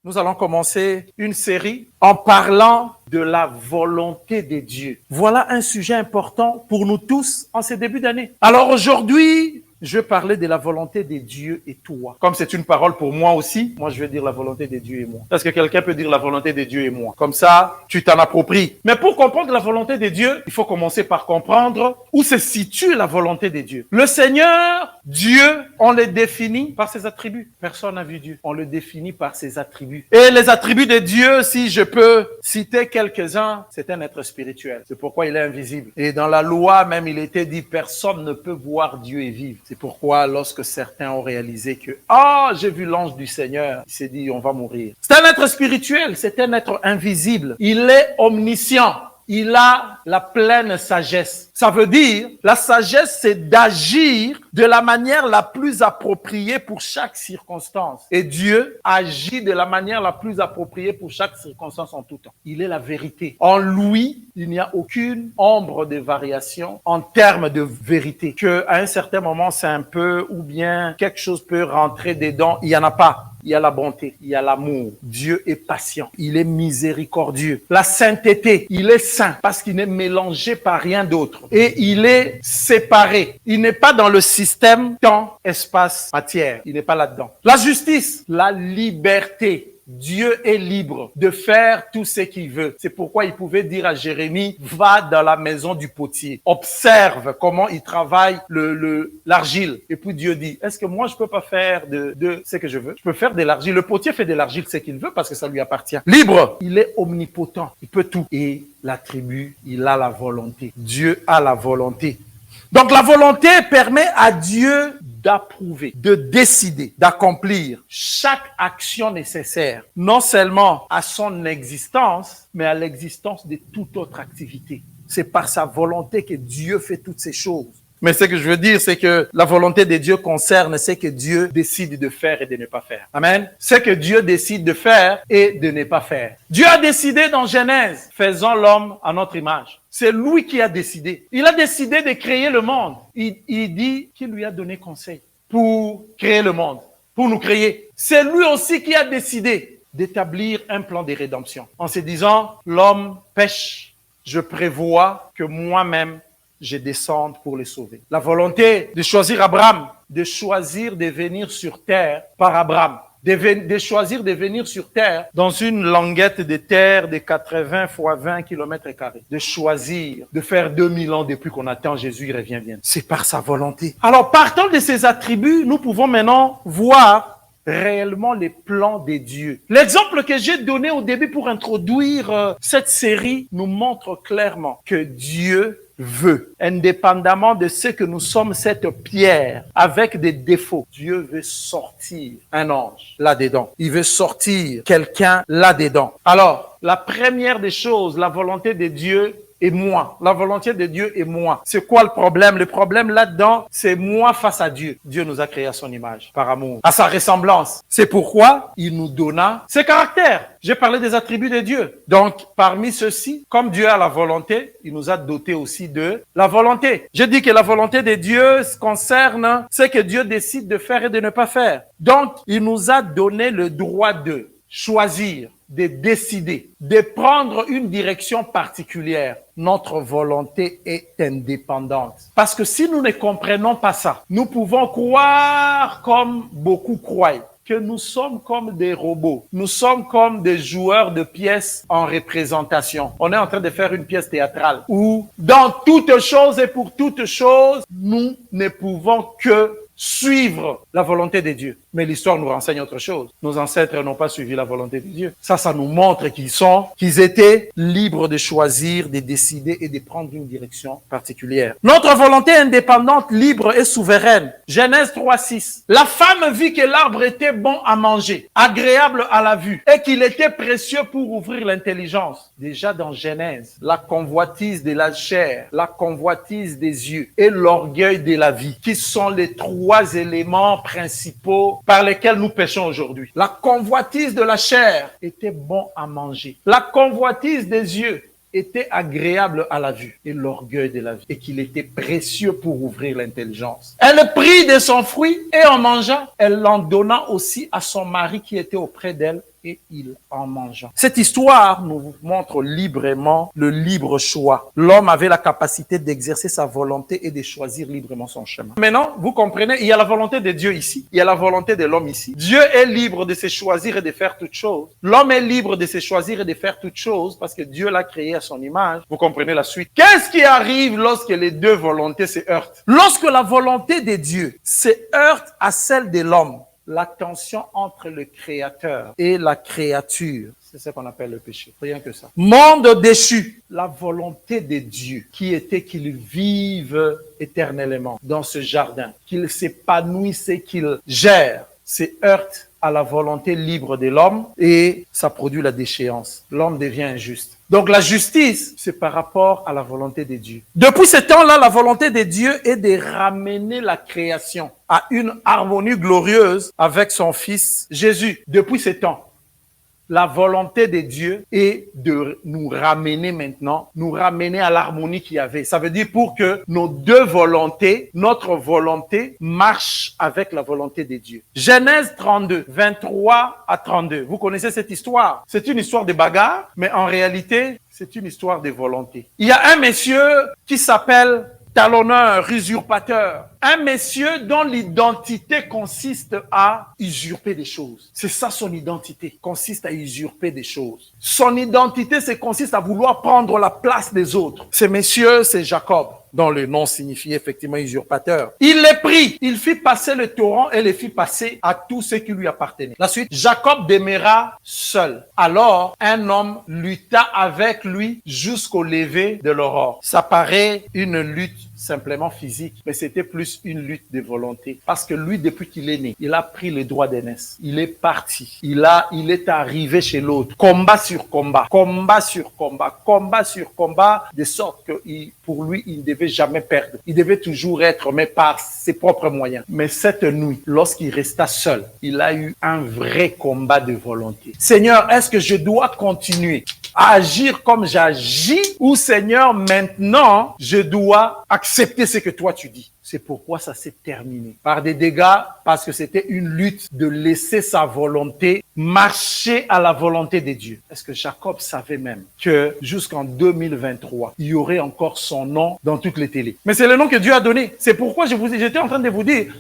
Nous allons commencer une série en parlant de la volonté de Dieu. Voilà un sujet important pour nous tous en ces débuts d'année. Alors aujourd'hui, je vais parler de la volonté de Dieu et toi. Comme c'est une parole pour moi aussi, moi je vais dire la volonté de Dieu et moi. Parce que quelqu'un peut dire la volonté de Dieu et moi. Comme ça, tu t'en appropries. Mais pour comprendre la volonté de Dieu, il faut commencer par comprendre où se situe la volonté de Dieu. Le Seigneur, Dieu, on le définit par ses attributs. Personne n'a vu Dieu. On le définit par ses attributs. Et les attributs de Dieu, si je peux citer quelques-uns, c'est un être spirituel. C'est pourquoi il est invisible. Et dans la loi même, il était dit, personne ne peut voir Dieu et vivre. C'est pourquoi lorsque certains ont réalisé que « j'ai vu l'ange du Seigneur », il s'est dit « on va mourir ». C'est un être spirituel, c'est un être invisible. Il est omniscient. Il a la pleine sagesse. Ça veut dire, la sagesse, c'est d'agir de la manière la plus appropriée pour chaque circonstance. Et Dieu agit de la manière la plus appropriée pour chaque circonstance en tout temps. Il est la vérité. En lui, il n'y a aucune ombre de variation en termes de vérité. Que à un certain moment, c'est un peu, ou bien quelque chose peut rentrer dedans, il n'y en a pas. Il y a la bonté, il y a l'amour. Dieu est patient, il est miséricordieux. La sainteté, il est saint parce qu'il n'est mélangé par rien d'autre. Et il est séparé. Il n'est pas dans le système temps, espace, matière. Il n'est pas là-dedans. La justice, la liberté. Dieu est libre de faire tout ce qu'il veut. C'est pourquoi il pouvait dire à Jérémie, va dans la maison du potier. Observe comment il travaille l'argile. Et puis Dieu dit, est-ce que moi je peux pas faire de ce que je veux? Je peux faire de l'argile. Le potier fait de l'argile ce qu'il veut parce que ça lui appartient. Libre. Il est omnipotent. Il peut tout. Et l'attribut, il a la volonté. Dieu a la volonté. Donc la volonté permet à Dieu d'approuver, de décider, d'accomplir chaque action nécessaire, non seulement à son existence, mais à l'existence de toute autre activité. C'est par sa volonté que Dieu fait toutes ces choses. Mais ce que je veux dire, c'est que la volonté de Dieu concerne ce que Dieu décide de faire et de ne pas faire. Amen. Ce que Dieu décide de faire et de ne pas faire. Dieu a décidé dans Genèse, faisons l'homme à notre image. C'est lui qui a décidé. Il a décidé de créer le monde. Il dit qu'il lui a donné conseil pour créer le monde, pour nous créer. C'est lui aussi qui a décidé d'établir un plan de rédemption. En se disant, l'homme pêche, je prévois que moi-même, je descende pour les sauver. La volonté de choisir Abraham, de choisir de venir sur terre par Abraham, de choisir de venir sur terre dans une languette de terre de 80 fois 20 km², de choisir de faire 2000 ans depuis qu'on attend Jésus, il revient bien. C'est par sa volonté. Alors, partant de ces attributs, nous pouvons maintenant voir réellement les plans de Dieu. L'exemple que j'ai donné au début pour introduire cette série nous montre clairement que Dieu veut, indépendamment de ce que nous sommes, cette pierre avec des défauts, Dieu veut sortir un ange là-dedans. Il veut sortir quelqu'un là-dedans. Alors, la première des choses, la volonté de Dieu et moi. La volonté de Dieu et moi. C'est quoi le problème? Le problème là-dedans, c'est moi face à Dieu. Dieu nous a créé à son image, par amour, à sa ressemblance. C'est pourquoi il nous donna ses caractères. J'ai parlé des attributs de Dieu. Donc, parmi ceux-ci, comme Dieu a la volonté, il nous a dotés aussi de la volonté. Je dis que la volonté de Dieu concerne ce que Dieu décide de faire et de ne pas faire. Donc, il nous a donné le droit de choisir, de décider, de prendre une direction particulière. Notre volonté est indépendante. Parce que si nous ne comprenons pas ça, nous pouvons croire comme beaucoup croient que nous sommes comme des robots. Nous sommes comme des joueurs de pièces en représentation. On est en train de faire une pièce théâtrale où, dans toutes choses et pour toutes choses, nous ne pouvons que suivre la volonté de Dieu. Mais l'histoire nous renseigne autre chose. Nos ancêtres n'ont pas suivi la volonté de Dieu. Ça nous montre qu'ils étaient libres de choisir, de décider et de prendre une direction particulière. Notre volonté indépendante, libre et souveraine. Genèse 3:6. La femme vit que l'arbre était bon à manger, agréable à la vue et qu'il était précieux pour ouvrir l'intelligence. Déjà dans Genèse, la convoitise de la chair, la convoitise des yeux et l'orgueil de la vie, qui sont les trois éléments principaux par lesquels nous péchons aujourd'hui. La convoitise de la chair était bon à manger. La convoitise des yeux était agréable à la vue et l'orgueil de la vie et qu'il était précieux pour ouvrir l'intelligence. Elle prit de son fruit et en mangea. Elle l'en donna aussi à son mari qui était auprès d'elle et il en mangea. Cette histoire nous montre librement le libre choix. L'homme avait la capacité d'exercer sa volonté et de choisir librement son chemin. Maintenant, vous comprenez, il y a la volonté de Dieu ici, il y a la volonté de l'homme ici. Dieu est libre de se choisir et de faire toutes choses. L'homme est libre de se choisir et de faire toutes choses parce que Dieu l'a créé à son image. Vous comprenez la suite. Qu'est-ce qui arrive lorsque les deux volontés se heurtent? Lorsque la volonté de Dieu se heurte à celle de l'homme, la tension entre le créateur et la créature, c'est ce qu'on appelle le péché. Rien que ça. Monde déchu. La volonté de Dieu qui était qu'il vive éternellement dans ce jardin, qu'il s'épanouisse et qu'il gère, se heurte à la volonté libre de l'homme et ça produit la déchéance. L'homme devient injuste. Donc la justice, c'est par rapport à la volonté de Dieu. Depuis ce temps-là, la volonté de Dieu est de ramener la création à une harmonie glorieuse avec son Fils Jésus. Depuis ce temps, la volonté de Dieu est de nous ramener maintenant, nous ramener à l'harmonie qu'il y avait. Ça veut dire pour que nos deux volontés, notre volonté marche avec la volonté de Dieu. Genèse 32, 23 à 32. Vous connaissez cette histoire? C'est une histoire de bagarre, mais en réalité, c'est une histoire de volonté. Il y a un monsieur qui s'appelle talonneur, usurpateur. Un monsieur dont l'identité consiste à usurper des choses. C'est ça son identité, consiste à usurper des choses. Son identité, consiste à vouloir prendre la place des autres. Ce monsieur, c'est Jacob, dont le nom signifie effectivement usurpateur. Il les prit, il fit passer le torrent et les fit passer à tous ceux qui lui appartenaient. La suite, Jacob demeura seul. Alors, un homme lutta avec lui jusqu'au lever de l'aurore. Ça paraît une lutte simplement physique, mais c'était plus une lutte de volonté. Parce que lui, depuis qu'il est né, il a pris les droits d'aînesse. Il est parti. Il est arrivé chez l'autre. Combat sur combat, combat sur combat, combat sur combat, de sorte que pour lui, il ne devait jamais perdre. Il devait toujours être, mais par ses propres moyens. Mais cette nuit, lorsqu'il resta seul, il a eu un vrai combat de volonté. Seigneur, est-ce que je dois continuer à agir comme j'agis ou Seigneur, maintenant, je dois accepter ce que toi tu dis? C'est pourquoi ça s'est terminé par des dégâts, parce que c'était une lutte de laisser sa volonté marcher à la volonté de Dieu. Est-ce que Jacob savait même que jusqu'en 2023, il y aurait encore son nom dans toutes les télés? Mais c'est le nom que Dieu a donné. C'est pourquoi j'étais en train de vous dire,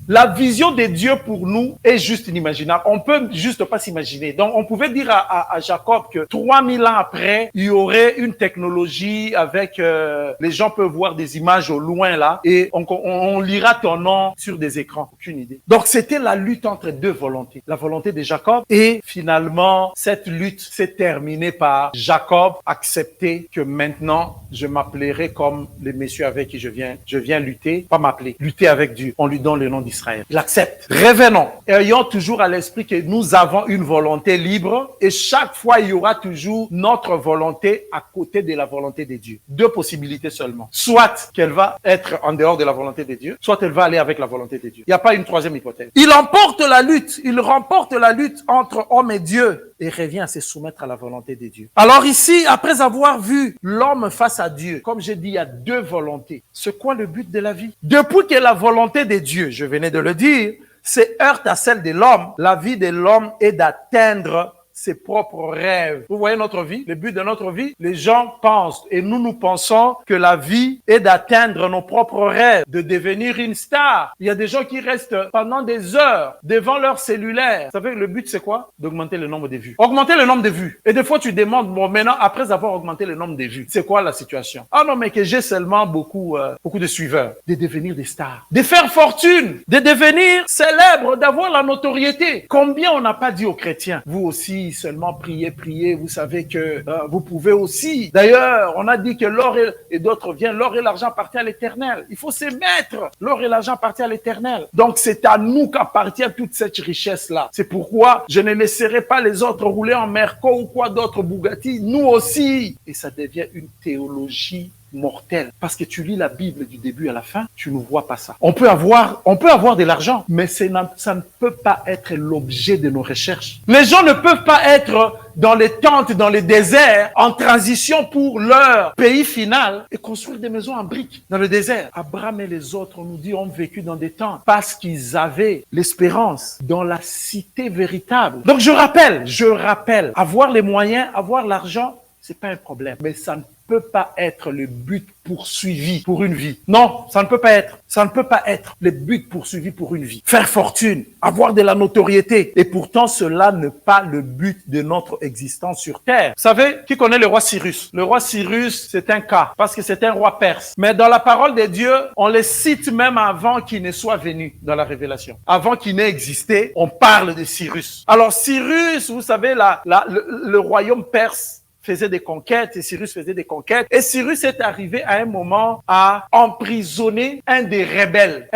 la vision de Dieu pour nous est juste inimaginable. On peut juste pas s'imaginer. Donc, on pouvait dire à Jacob que 3000 ans après, il y aurait une technologie avec, les gens peuvent voir des images au loin là, et on lira ton nom sur des écrans. Aucune idée. Donc, c'était la lutte entre deux volontés. La volonté de Jacob et finalement, cette lutte s'est terminée par Jacob accepter que maintenant, je m'appellerai comme les messieurs avec qui je viens lutter, pas m'appeler, lutter avec Dieu. On lui donne le nom d'Israël. Il accepte. Revenons. Ayons toujours à l'esprit que nous avons une volonté libre et chaque fois, il y aura toujours notre volonté à côté de la volonté de Dieu. Deux possibilités seulement. Soit qu'elle va être en dehors de la volonté de Dieu, soit elle va aller avec la volonté de Dieu. Il n'y a pas une troisième hypothèse. Il remporte la lutte entre homme et Dieu et revient à se soumettre à la volonté de Dieu. Alors ici, après avoir vu l'homme face à Dieu, comme j'ai dit, il y a deux volontés. C'est quoi le but de la vie? Depuis que la volonté de Dieu, je venais de le dire, se heurte à celle de l'homme, la vie de l'homme est d'atteindre ses propres rêves. Vous voyez notre vie, le but de notre vie, les gens pensent et nous pensons que la vie est d'atteindre nos propres rêves, de devenir une star. Il y a des gens qui restent pendant des heures devant leur cellulaire. Vous savez, le but c'est quoi? D'augmenter le nombre de vues. Augmenter le nombre de vues. Et des fois tu demandes, bon maintenant, après avoir augmenté le nombre de vues, c'est quoi la situation? Ah non, mais que j'ai seulement beaucoup de suiveurs. De devenir des stars. De faire fortune. De devenir célèbre, d'avoir la notoriété. Combien on n'a pas dit aux chrétiens? Vous aussi, seulement prier, vous savez que vous pouvez aussi. D'ailleurs, on a dit que l'or et d'autres viennent, l'or et l'argent appartiennent à l'Éternel. Il faut se mettre. L'or et l'argent appartiennent à l'Éternel. Donc, c'est à nous qu'appartient toute cette richesse-là. C'est pourquoi je ne laisserai pas les autres rouler en Merco ou quoi d'autre, Bugatti. Nous aussi. Et ça devient une théologie mortel. Parce que tu lis la Bible du début à la fin, tu ne vois pas ça. On peut avoir de l'argent, mais ça ne peut pas être l'objet de nos recherches. Les gens ne peuvent pas être dans les tentes, dans les déserts, en transition pour leur pays final et construire des maisons en briques dans le désert. Abraham et les autres, on nous dit, ont vécu dans des tentes parce qu'ils avaient l'espérance dans la cité véritable. Donc je rappelle, avoir les moyens, avoir l'argent, c'est pas un problème, mais ça ne peut pas être le but poursuivi pour une vie. Non, ça ne peut pas être. Ça ne peut pas être le but poursuivi pour une vie. Faire fortune, avoir de la notoriété. Et pourtant, cela n'est pas le but de notre existence sur Terre. Vous savez, qui connaît le roi Cyrus? Le roi Cyrus, c'est un cas, parce que c'est un roi perse. Mais dans la parole de Dieu, on les cite même avant qu'il ne soit venu dans la révélation. Avant qu'il n'ait existé, on parle de Cyrus. Alors Cyrus, vous savez, le royaume perse faisait des conquêtes et Cyrus faisait des conquêtes. Et Cyrus est arrivé à un moment à emprisonner un des rebelles.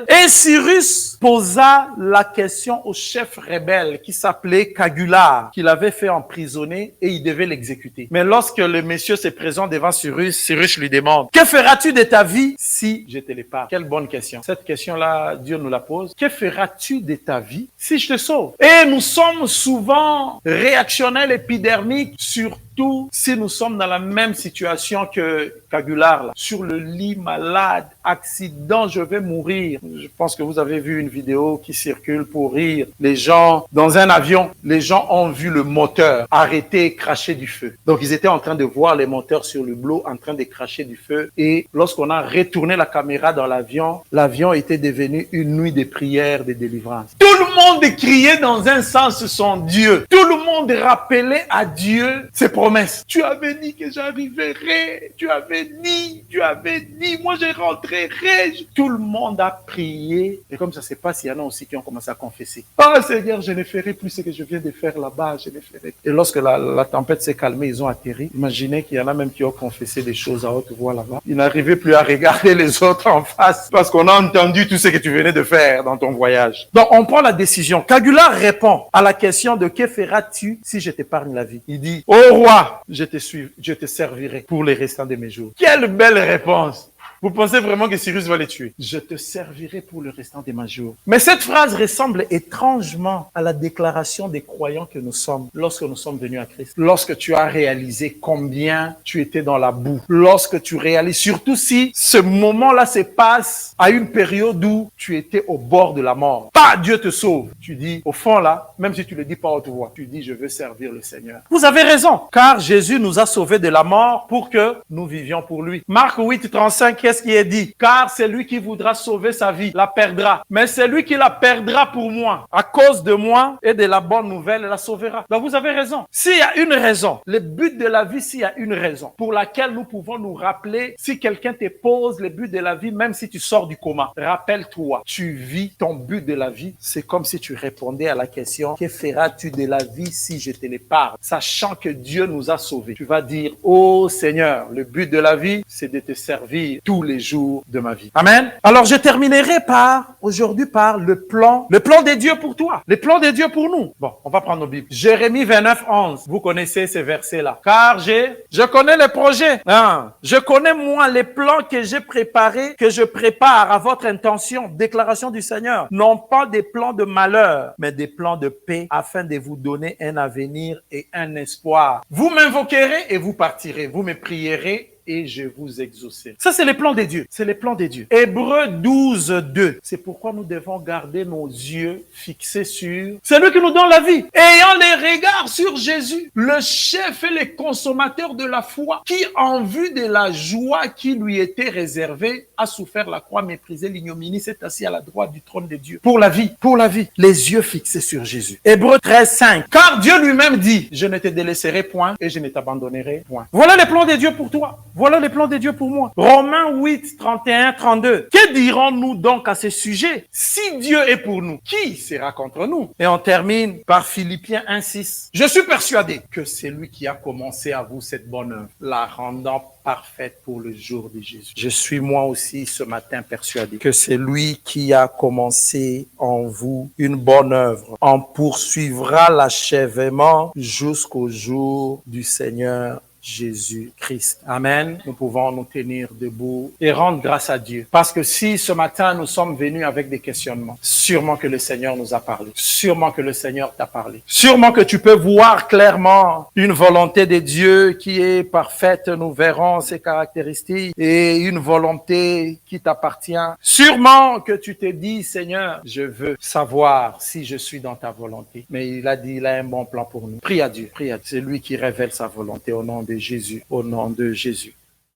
Et Cyrus posa la question au chef rebelle qui s'appelait Cagular, qu'il avait fait emprisonner et il devait l'exécuter. Mais lorsque le monsieur se présente devant Cyrus, Cyrus lui demande: que feras-tu de ta vie si je te l'épargne? Quelle bonne question. Cette question-là, Dieu nous la pose. Que feras-tu de ta vie si je te sauve? Et nous sommes souvent réactionnels épidermiques, surtout si nous sommes dans la même situation que Cagular, là, sur le lit, malade, accident, je vais mourir. Je pense que vous avez vu une vidéo qui circule pour rire. Les gens, dans un avion, les gens ont vu le moteur arrêter et cracher du feu. Donc ils étaient en train de voir les moteurs sur le hublot en train de cracher du feu. Et lorsqu'on a retourné la caméra dans l'avion, l'avion était devenu une nuit de prière, de délivrance. Tout le monde criait dans un sens son Dieu. Tout le monde rappelait à Dieu ses promesses. Tu avais dit que j'arriverai. Tu avais dit. Moi, je rentrerai. Tout le monde a prié. Et comme ça se passe, il y en a aussi qui ont commencé à confesser. Ah, Seigneur, je ne ferai plus ce que je viens de faire là-bas. Je ne ferai plus. Et lorsque la tempête s'est calmée, ils ont atterri. Imaginez qu'il y en a même qui ont confessé des choses à haute voix là-bas. Ils n'arrivaient plus à regarder les autres en face parce qu'on a entendu tout ce que tu venais de faire dans ton voyage. Donc, on prend la décision. Cagular répond à la question de que feras-tu si je t'épargne la vie? Il dit: ô roi, je te servirai pour les restants de mes jours. Quelle belle réponse! Vous pensez vraiment que Cyrus va les tuer? Je te servirai pour le restant de ma jour. Mais cette phrase ressemble étrangement à la déclaration des croyants que nous sommes lorsque nous sommes venus à Christ. Lorsque tu as réalisé combien tu étais dans la boue. Lorsque tu réalises, surtout si ce moment-là se passe à une période où tu étais au bord de la mort. Pas Dieu te sauve. Tu dis, au fond là, même si tu le dis pas à haute voix, tu dis, je veux servir le Seigneur. Vous avez raison, car Jésus nous a sauvés de la mort pour que nous vivions pour lui. Marc 8, 35, qu'est-ce qui est dit? Car celui qui voudra sauver sa vie la perdra. Mais celui qui la perdra pour moi, à cause de moi et de la bonne nouvelle, la sauvera. Donc vous avez raison. S'il y a une raison, le but de la vie, s'il y a une raison pour laquelle nous pouvons nous rappeler, si quelqu'un te pose le but de la vie, même si tu sors du coma, rappelle-toi, tu vis ton but de la vie. C'est comme si tu répondais à la question: que feras-tu de la vie si je te l'épargne? Sachant que Dieu nous a sauvés. Tu vas dire: oh Seigneur, le but de la vie, c'est de te servir tous les jours de ma vie. Amen. Alors je terminerai aujourd'hui par le plan de Dieu pour toi, le plan de Dieu pour nous. Bon, on va prendre nos Bibles. Jérémie 29, 11. Vous connaissez ces versets-là. Car je connais les projets. Je connais moi les plans que j'ai préparés, que je prépare à votre intention. Déclaration du Seigneur. Non pas des plans de malheur, mais des plans de paix afin de vous donner un avenir et un espoir. Vous m'invoquerez et vous partirez. Vous me prierez et je vous exaucerai. Ça, c'est les plans de Dieu. C'est les plans de Dieu. Hébreux 12, 2. C'est pourquoi nous devons garder nos yeux fixés sur celui qui nous donne la vie. Ayant les regards sur Jésus, le chef et le consommateur de la foi, qui, en vue de la joie qui lui était réservée, a souffert la croix, méprisé l'ignominie, s'est assis à la droite du trône de Dieu. Pour la vie. Les yeux fixés sur Jésus. Hébreux 13, 5. Car Dieu lui-même dit: je ne te délaisserai point et je ne t'abandonnerai point. Voilà les plans de Dieu pour toi. Voilà les plans de Dieu pour moi. Romains 8, 31, 32. Que dirons-nous donc à ce sujet? Si Dieu est pour nous, qui sera contre nous? Et on termine par Philippiens 1, 6. Je suis persuadé que c'est lui qui a commencé à vous cette bonne œuvre, la rendant parfaite pour le jour de Jésus. Je suis moi aussi ce matin persuadé que c'est lui qui a commencé en vous une bonne œuvre. On poursuivra l'achèvement jusqu'au jour du Seigneur Jésus-Christ. Amen. Nous pouvons nous tenir debout et rendre grâce à Dieu. Parce que si ce matin nous sommes venus avec des questionnements, sûrement que le Seigneur nous a parlé. Sûrement que le Seigneur t'a parlé. Sûrement que tu peux voir clairement une volonté de Dieu qui est parfaite. Nous verrons ses caractéristiques et une volonté qui t'appartient. Sûrement que tu te dis, Seigneur, je veux savoir si je suis dans ta volonté. Mais il a dit, il a un bon plan pour nous. Prie à Dieu, prie à Dieu. C'est lui qui révèle sa volonté au nom de Jésus, au nom de Jésus.